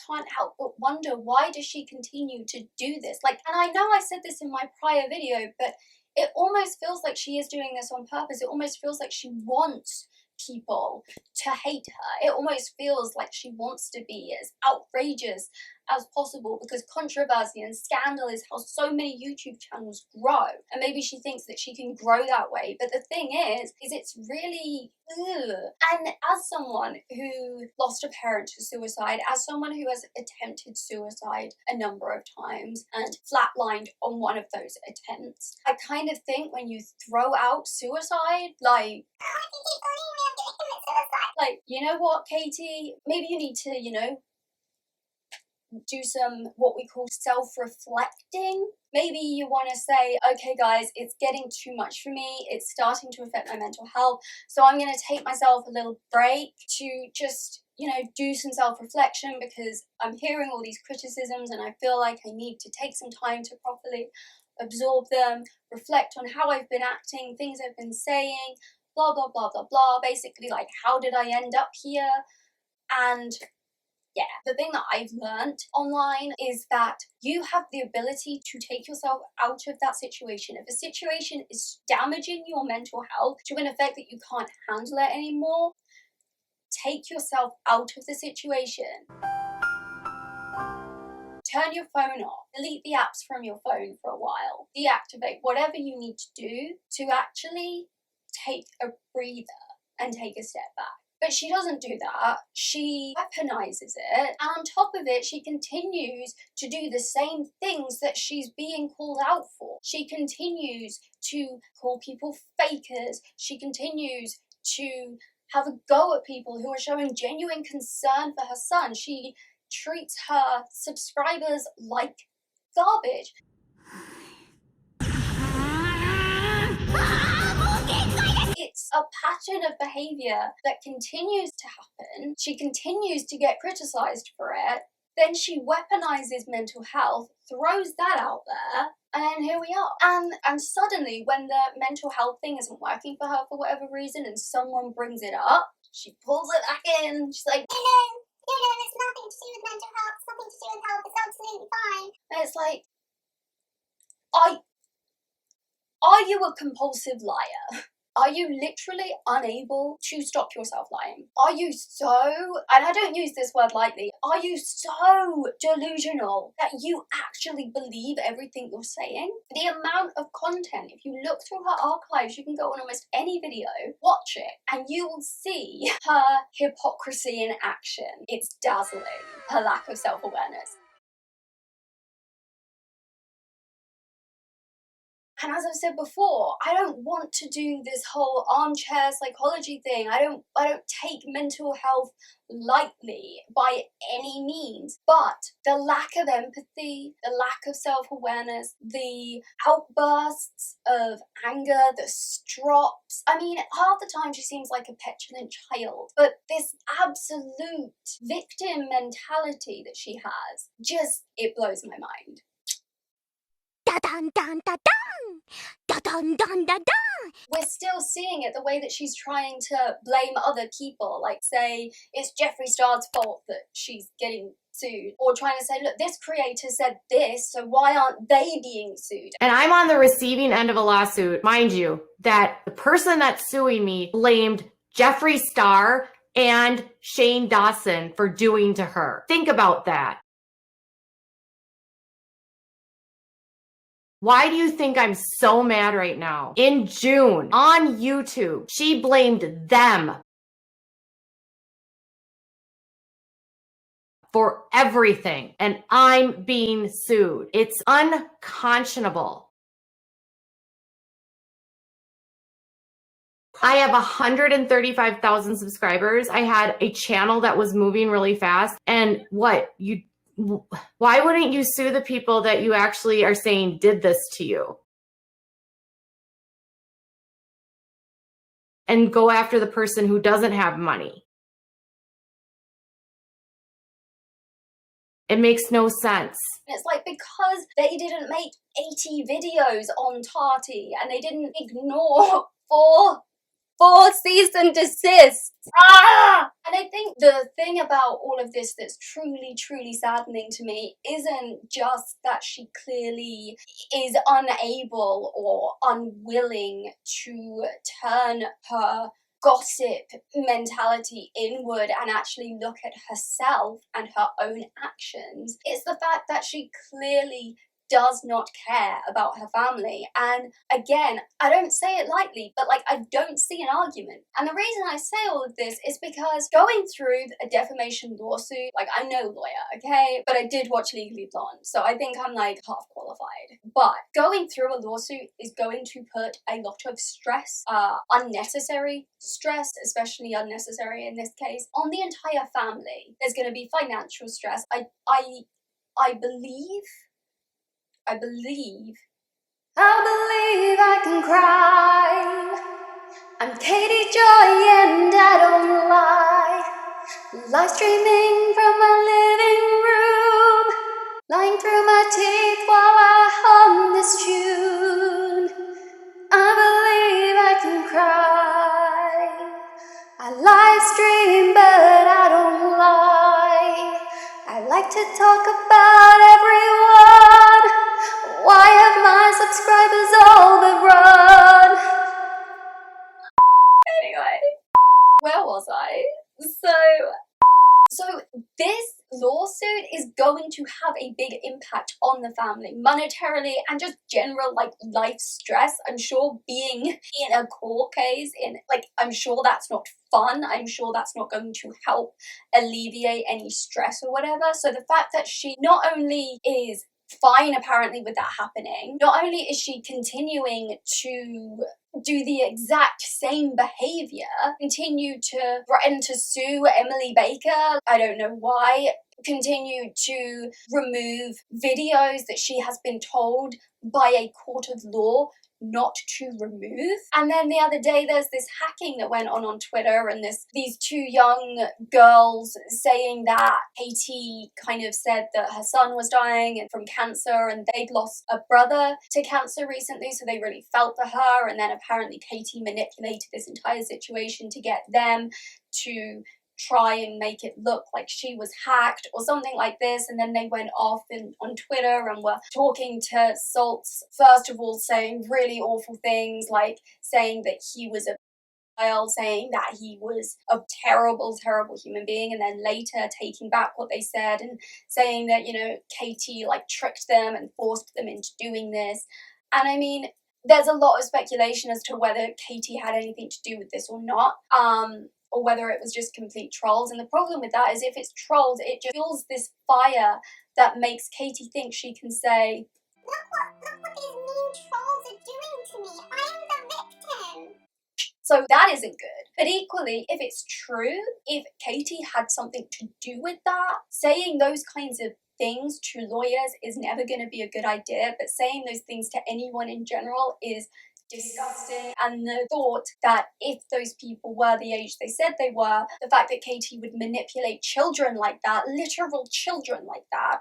can't help but wonder, why does she continue to do this? Like, and I know I said this in my prior video, but it almost feels like she is doing this on purpose. It almost feels like she wants people to hate her. It almost feels like she wants to be as outrageous as possible, because controversy and scandal is how so many YouTube channels grow, and maybe she thinks that she can grow that way. But the thing is it's really And as someone who lost a parent to suicide, as someone who has attempted suicide a number of times and flatlined on one of those attempts, I kind of think when you throw out suicide, like, you know what, Katie, maybe you need to, you know, do some what we call self-reflecting. Maybe you want to say, okay guys, it's getting too much for me, it's starting to affect my mental health, so I'm going to take myself a little break to just, you know, do some self-reflection, because I'm hearing all these criticisms and I feel like I need to take some time to properly absorb them, reflect on how I've been acting, things I've been saying, blah, blah, blah, blah, blah. Basically, like, how did I end up here? And yeah, the thing that I've learned online is that you have the ability to take yourself out of that situation. If a situation is damaging your mental health to an effect that you can't handle it anymore, take yourself out of the situation. Turn your phone off. Delete the apps from your phone for a while. Deactivate whatever you need to do to actually take a breather and take a step back. But she doesn't do that. She weaponizes it. And on top of it, she continues to do the same things that she's being called out for. She continues to call people fakers. She continues to have a go at people who are showing genuine concern for her son. She treats her subscribers like garbage. It's a pattern of behaviour that continues to happen. She continues to get criticised for it. Then she weaponizes mental health, throws that out there, and here we are. And suddenly, when the mental health thing isn't working for her for whatever reason and someone brings it up, she pulls it back in. She's like, No, it's nothing to do with mental health. It's nothing to do with health. It's absolutely fine. and it's like, are you a compulsive liar? Are you literally unable to stop yourself lying? Are you so, and I don't use this word lightly, are you so delusional that you actually believe everything you're saying? The amount of content, if you look through her archives, you can go on almost any video, watch it, and you will see her hypocrisy in action. It's dazzling, her lack of self-awareness. And as I've said before, I don't want to do this whole armchair psychology thing. I don't take mental health lightly by any means. But the lack of empathy, the lack of self-awareness, the outbursts of anger, the strops. I mean, half the time she seems like a petulant child. But this absolute victim mentality that she has, it blows my mind. We're still seeing it the way that she's trying to blame other people, like say it's Jeffree Star's fault that she's getting sued, or trying to say, look, this creator said this, so why aren't they being sued? And I'm on the receiving end of a lawsuit, mind you, that the person that's suing me blamed Jeffree Star and Shane Dawson for doing to her. Think about that. Why do you think I'm so mad right now? In June, on YouTube, she blamed them for everything, and I'm being sued. It's unconscionable. I have 135,000 subscribers. I had a channel that was moving really fast, and why wouldn't you sue the people that you actually are saying did this to you? And go after the person who doesn't have money. It makes no sense. It's like, because they didn't make 80 videos on Tati and they didn't ignore four cease and desist. And I think the thing about all of this that's truly, truly saddening to me isn't just that she clearly is unable or unwilling to turn her gossip mentality inward and actually look at herself and her own actions. It's the fact that she clearly does not care about her family. And again, I don't say it lightly, but I don't see an argument. And the reason I say all of this is because going through a defamation lawsuit, I'm no lawyer, okay? But I did watch Legally Blonde, so I think I'm half qualified. But going through a lawsuit is going to put a lot of stress, unnecessary stress, especially unnecessary in this case, on the entire family. There's going to be financial stress. I believe I can cry. I'm Katie Joy and I don't lie. Live streaming from my living room, lying through my teeth while I hum this tune. my subscribers all but run. Anyway, where was I? So this lawsuit is going to have a big impact on the family, monetarily and just general like life stress. I'm sure being in a court case, I'm sure that's not fun. I'm sure that's not going to help alleviate any stress or whatever. So the fact that she not only is fine apparently with that happening, not only is she continuing to do the exact same behaviour, continue to threaten to sue Emily Baker, I don't know why, continue to remove videos that she has been told by a court of law not to remove. And then the other day there's this hacking that went on Twitter, and these two young girls saying that Katie kind of said that her son was dying and from cancer, and they'd lost a brother to cancer recently, so they really felt for her. And then apparently Katie manipulated this entire situation to get them to try and make it look like she was hacked or something like this. And then they went off on Twitter and were talking to Saltz, first of all saying really awful things, like saying that he was a child, saying that he was a terrible, terrible human being, and then later taking back what they said and saying that, Katie like tricked them and forced them into doing this. And I mean, there's a lot of speculation as to whether Katie had anything to do with this or not. Or whether it was just complete trolls. And the problem with that is if it's trolls, it just fuels this fire that makes Katie think she can say, Look what these mean trolls are doing to me. I'm the victim. So that isn't good. But equally, if it's true, if Katie had something to do with that, saying those kinds of things to lawyers is never going to be a good idea, but saying those things to anyone in general is disgusting. And the thought that if those people were the age they said they were, the fact that Katie would manipulate children like that, literal children like that,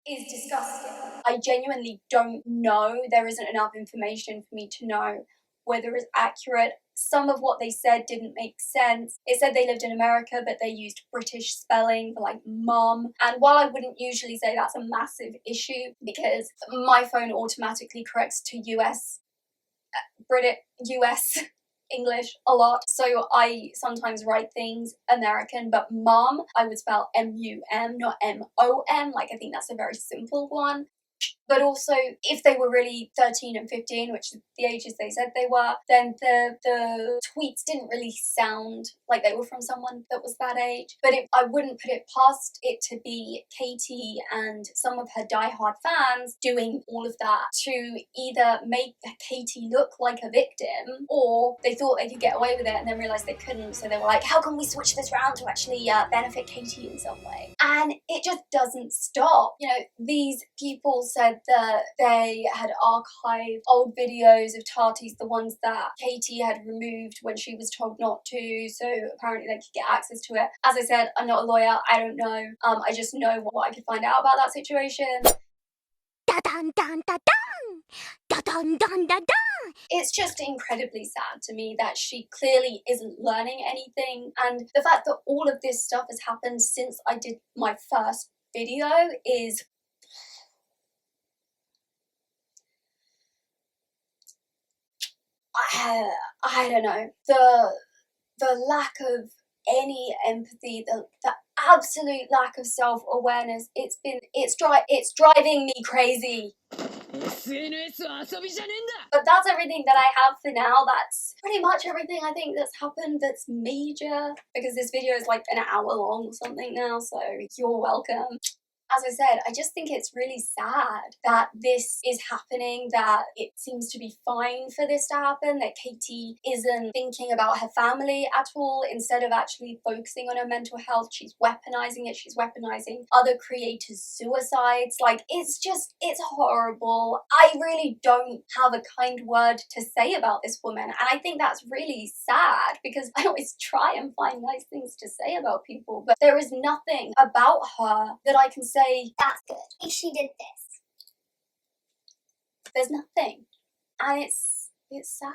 is disgusting. I genuinely don't know. There isn't enough information for me to know whether it's accurate. Some of what they said didn't make sense. It said they lived in America, but they used British spelling for like mum. And while I wouldn't usually say that's a massive issue, because my phone automatically corrects to US English a lot, so I sometimes write things American, but mom I would spell M-U-M, not M-O-M. Like, I think that's a very simple one. But also, if they were really 13 and 15, which is the ages they said they were, then the tweets didn't really sound like they were from someone that was that age. But I wouldn't put it past it to be Katie and some of her diehard fans doing all of that to either make Katie look like a victim, or they thought they could get away with it and then realised they couldn't, so they were like, how can we switch this round to actually benefit Katie in some way? And it just doesn't stop. These people said that they had archived old videos of Tati's, the ones that Katie had removed when she was told not to, so apparently they could get access to it. As I said, I'm not a lawyer, I don't know. I just know what I could find out about that situation. It's just incredibly sad to me that she clearly isn't learning anything, and the fact that all of this stuff has happened since I did my first video is I don't know, the lack of any empathy, the absolute lack of self-awareness. It's driving me crazy. But that's everything that I have for now. That's pretty much everything I think that's happened that's major, because this video is like an hour long or something now, so you're welcome. As I said, I just think it's really sad that this is happening, that it seems to be fine for this to happen, that Katie isn't thinking about her family at all. Instead of actually focusing on her mental health, she's weaponizing it. She's weaponizing other creators' suicides. Like, it's horrible. I really don't have a kind word to say about this woman, and I think that's really sad, because I always try and find nice things to say about people, but there is nothing about her that I can say, that's good, if she did this. There's nothing. And it's sad.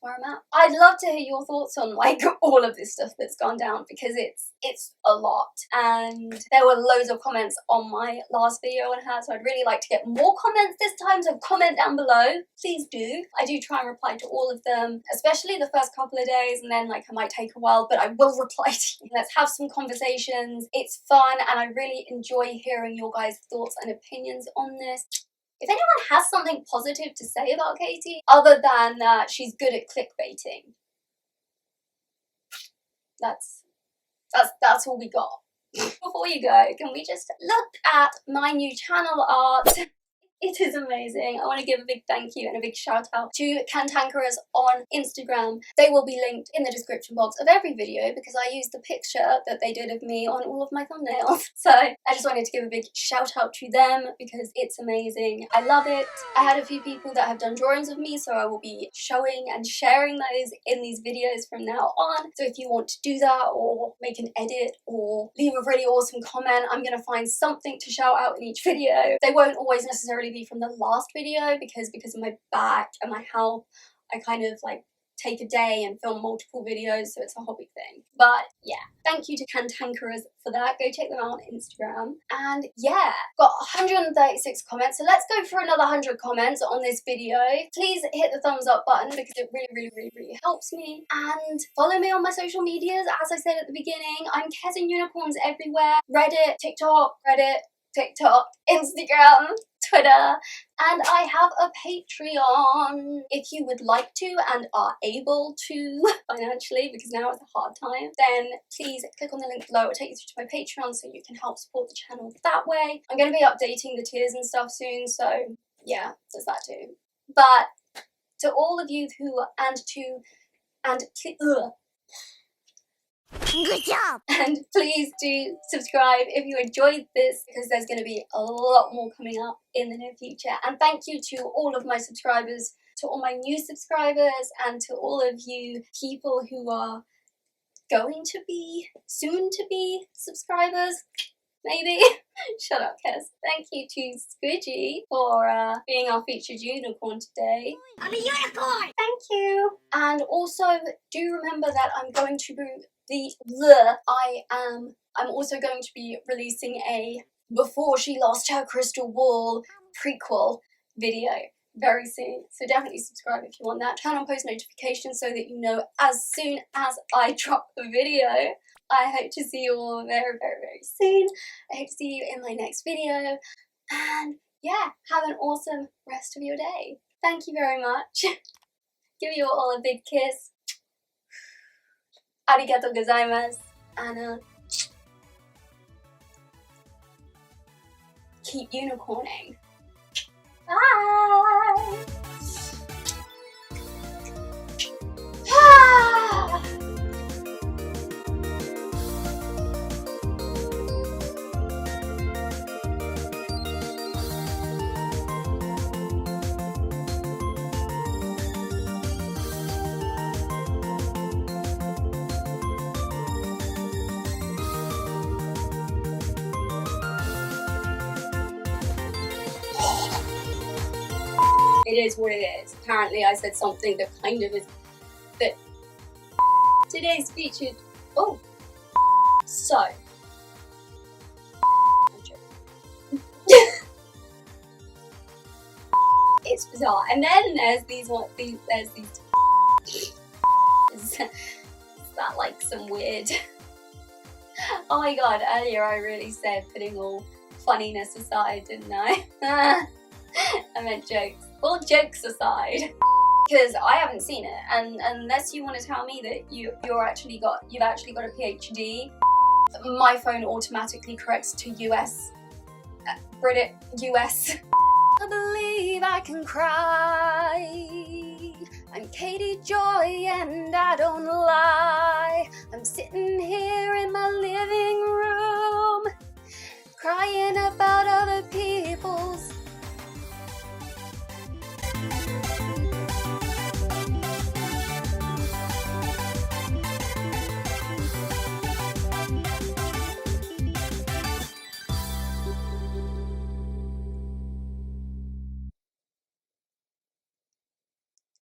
where I'm at. I'd love to hear your thoughts on like all of this stuff that's gone down, because it's a lot, and there were loads of comments on my last video on her, so I'd really like to get more comments this time, so comment down below, please do. I do try and reply to all of them, especially the first couple of days, and then like I might take a while, but I will reply to you. Let's have some conversations. It's fun, and I really enjoy hearing your guys' thoughts and opinions on this. If anyone has something positive to say about Katie, other than that she's good at clickbaiting, that's all we got. Before you go, can we just look at my new channel art? It is amazing. I want to give a big thank you and a big shout out to Cantankerous on Instagram. They will be linked in the description box of every video because I used the picture that they did of me on all of my thumbnails. So I just wanted to give a big shout out to them because it's amazing. I love it. I had a few people that have done drawings of me, so I will be showing and sharing those in these videos from now on. So if you want to do that or make an edit or leave a really awesome comment, I'm going to find something to shout out in each video. They won't always necessarily be from the last video because of my back and my health. I kind of like take a day and film multiple videos, so it's a hobby thing. But yeah, thank you to Cantankerous for that. Go check them out on Instagram. And yeah, got 136 comments, so let's go for another 100 comments on this video. Please hit the thumbs up button because it really helps me. And follow me on my social medias. As I said at the beginning, I'm kezandunicorns everywhere. Reddit, TikTok, Instagram, Twitter, and I have a Patreon. If you would like to and are able to financially, because now is a hard time, then please click on the link below. It'll take you through to my Patreon so you can help support the channel that way. I'm going to be updating the tiers and stuff soon, so yeah, there's that too. But to all of you good job! And please do subscribe if you enjoyed this, because there's going to be a lot more coming up in the near future. And thank you to all of my subscribers, to all my new subscribers, and to all of you people who are going to be, soon to be subscribers, maybe. Shut up, Kez. Thank you to Squidgy for being our featured unicorn today. I'm a unicorn! Thank you! And also, do remember that I'm going to be I'm also going to be releasing a Before She Lost Her Crystal Ball prequel video very soon. So definitely subscribe if you want that. Turn on post notifications so that you know as soon as I drop a video. I hope to see you all very soon. I hope to see you in my next video. And yeah, have an awesome rest of your day. Thank you very much. Give you all a big kiss. Arigatou gozaimasu. And keep unicorning. Bye! It is what it is. Apparently I said something that kind of is that today's featured. Oh, so I'm joking. It's bizarre. And then there's is that like some weird? Oh my god! Earlier I really said putting all funniness aside, didn't I? I meant jokes. All jokes aside, because I haven't seen it, and unless you want to tell me that you've actually got a PhD, my phone automatically corrects to US. I believe I can cry. I'm Katie Joy and I don't lie. I'm sitting here